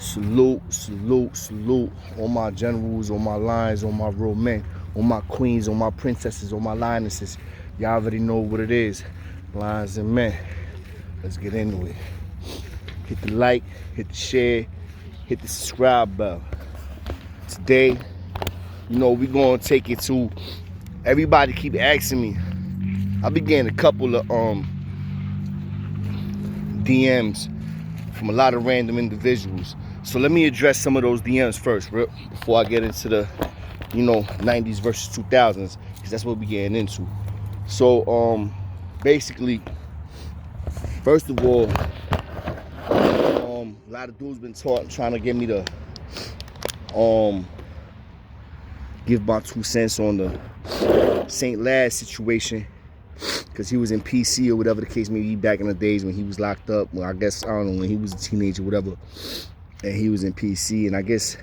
Salute, salute, salute. All my generals, all my lions, all my real men, all my queens, all my princesses, all my lionesses. Y'all already know what it is. Lions and men. Let's get into it. Hit the like, hit the share, hit the subscribe bell. Today, we gonna take it to, everybody keep asking me. I began a couple of DMs from a lot of random individuals. So let me address some of those DMs first, before I get into the, 90s versus 2000s, because that's what we're getting into. So, basically, first of all, a lot of dudes been trying to get me to, give my 2 cents on the St. Laz situation, because he was in PC or whatever the case may be back in the days when he was locked up. Well, I guess, I don't know, when he was a teenager or whatever, and he was in PC, and I guess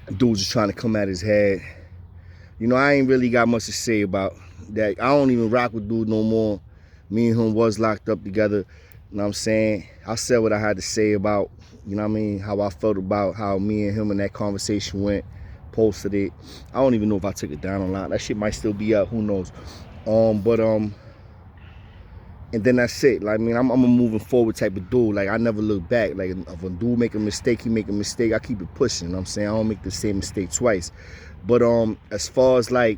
dudes was trying to come at his head. I ain't really got much to say about that. I don't even rock with dude no more. Me and him was locked up together. You know what I'm saying? I said what I had to say about, how I felt about how me and him and that conversation went. Posted it. I don't even know if I took it down online. That shit might still be up. Who knows? And then that's it. Like, I'm a moving forward type of dude. Like, I never look back. Like, if a dude make a mistake, he make a mistake, I keep it pushing. You know what I'm saying? I don't make the same mistake twice. But as far as like,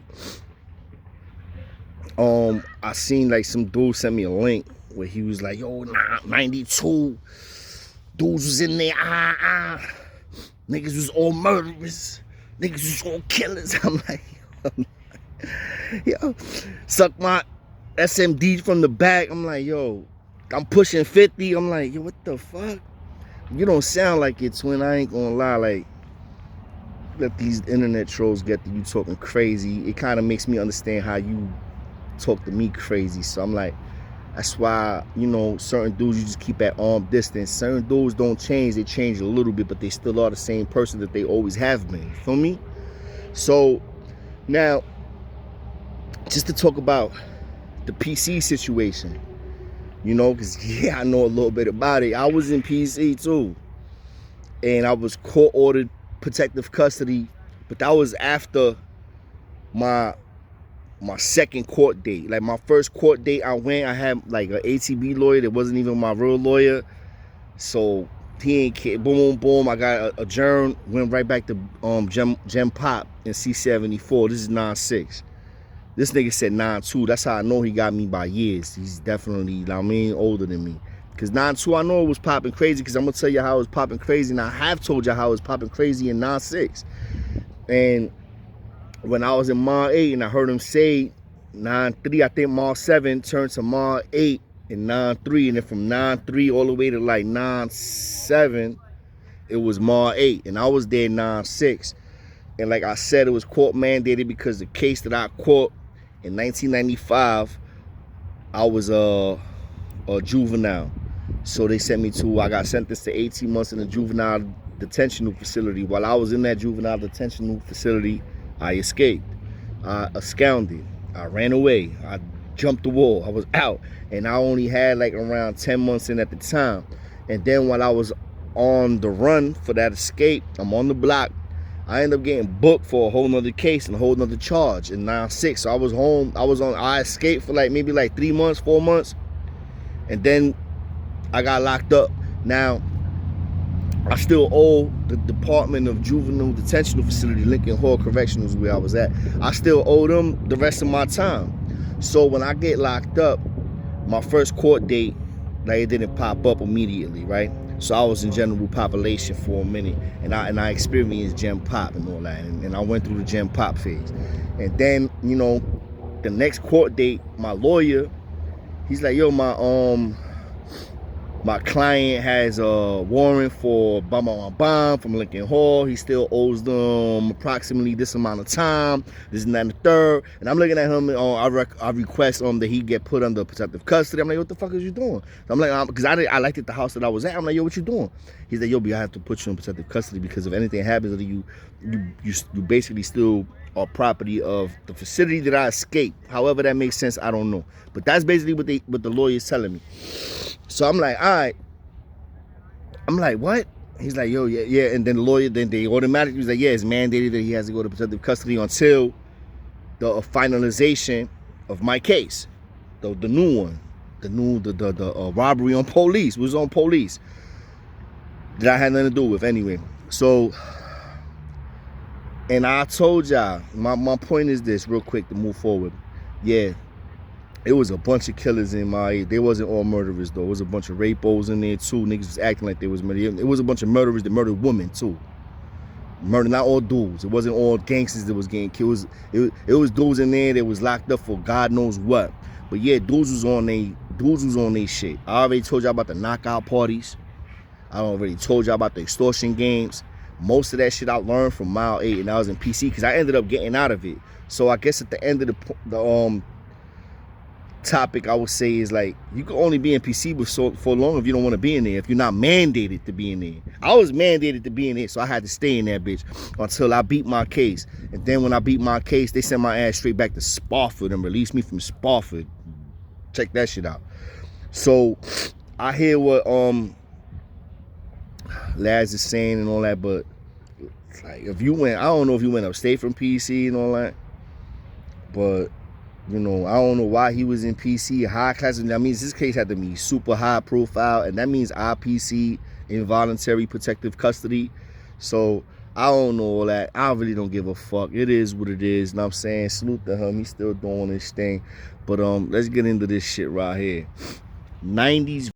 I seen like some dude sent me a link where he was like, yo, 92 dudes was in there, niggas was all murderers, niggas was all killers. I'm like, yo, suck my SMD from the back. I'm like, yo, I'm pushing 50. I'm like, yo, what the fuck? You don't sound like it, twin. I ain't gonna lie. Like, let these internet trolls get to you talking crazy. It kind of makes me understand how you talk to me crazy. So I'm like, that's why, certain dudes you just keep at arm distance. Certain dudes don't change. They change a little bit, but they still are the same person that they always have been. You feel me? So now, just to talk about the PC situation, because I know a little bit about it. I was in PC too, and I was court-ordered protective custody, but that was after my second court date. Like, my first court date I had like an ATB lawyer that wasn't even my real lawyer, so he ain't care. Boom, boom, boom. I got adjourned, went right back to Gem Pop in C74. This is 9-6. This nigga said 9-2. That's how I know he got me by years. He's definitely, older than me. Because 9-2, I know it was popping crazy, because I'm going to tell you how it was popping crazy, and I have told you how it was popping crazy in 9-6. And when I was in Mar 8 and I heard him say 9-3, I think Mar 7 turned to Mar 8 and 9-3. And then from 9-3 all the way to like 9-7, it was Mar 8. And I was there 9-6. And like I said, it was court mandated because the case that I caught in 1995, I was a juvenile. So they sent me I got sentenced to 18 months in a juvenile detention facility. While I was in that juvenile detention facility, I escaped. I absconded. I ran away. I jumped the wall. I was out. And I only had like around 10 months in at the time. And then while I was on the run for that escape, I'm on the block, I ended up getting booked for a whole nother case and a whole nother charge in 9-6. So I was home. I escaped for maybe 3 months, 4 months. And then I got locked up. Now, I still owe the Department of Juvenile Detention Facility, Lincoln Hall Correctional is where I was at. I still owe them the rest of my time. So when I get locked up, my first court date, it didn't pop up immediately, right? So I was in general population for a minute, and I experienced Gem Pop and all that, and I went through the Gem Pop phase. And then, the next court date, my lawyer, he's like, yo, my client has a warrant for bond from Lincoln Hall. He still owes them approximately this amount of time, this and that and the third. And I'm looking at him, and I request that he get put under protective custody. I'm like, what the fuck is you doing? So I'm like, because I liked it, the house that I was at. I'm like, yo, what you doing? He's like, yo, I have to put you in protective custody because if anything happens to you, you basically still are property of the facility that I escaped. However that makes sense, I don't know. But that's basically what the lawyer is telling me. So I'm like, all right. I'm like, what? He's like, yo, yeah, yeah. And then the lawyer, then they automatically was like, yeah, it's mandated that he has to go to protective custody until the finalization of my case, the new one, the robbery on police. It was on police that I had nothing to do with anyway. So, and I told y'all, my point is this, real quick to move forward. Yeah, it was a bunch of killers in my. They wasn't all murderers though. It was a bunch of rapos in there too. Niggas was acting like they was murderers. It was a bunch of murderers that murdered women too. Murder, not all dudes. It wasn't all gangsters that was getting killed. It was dudes in there that was locked up for God knows what. But yeah, dudes was on they shit. I already told y'all about the knockout parties. I already told y'all about the extortion games. Most of that shit I learned from Mile 8, and I was in PC because I ended up getting out of it. So I guess at the end of the topic, I would say is like, you can only be in PC for long if you don't want to be in there, if you're not mandated to be in there. I was mandated to be in there, so I had to stay in that bitch until I beat my case. And then when I beat my case, they sent my ass straight back to Spofford and released me from Spofford. Check that shit out. So I hear what Laz is saying and all that, but like, if you went, I don't know if you went upstate from PC and all that, but you know, I don't know why he was in PC, high class. That means this case had to be super high profile, and that means IPC, involuntary protective custody. So I don't know all that. I really don't give a fuck. It is what it is. And I'm saying, salute to him. He's still doing his thing. But let's get into this shit right here. 90s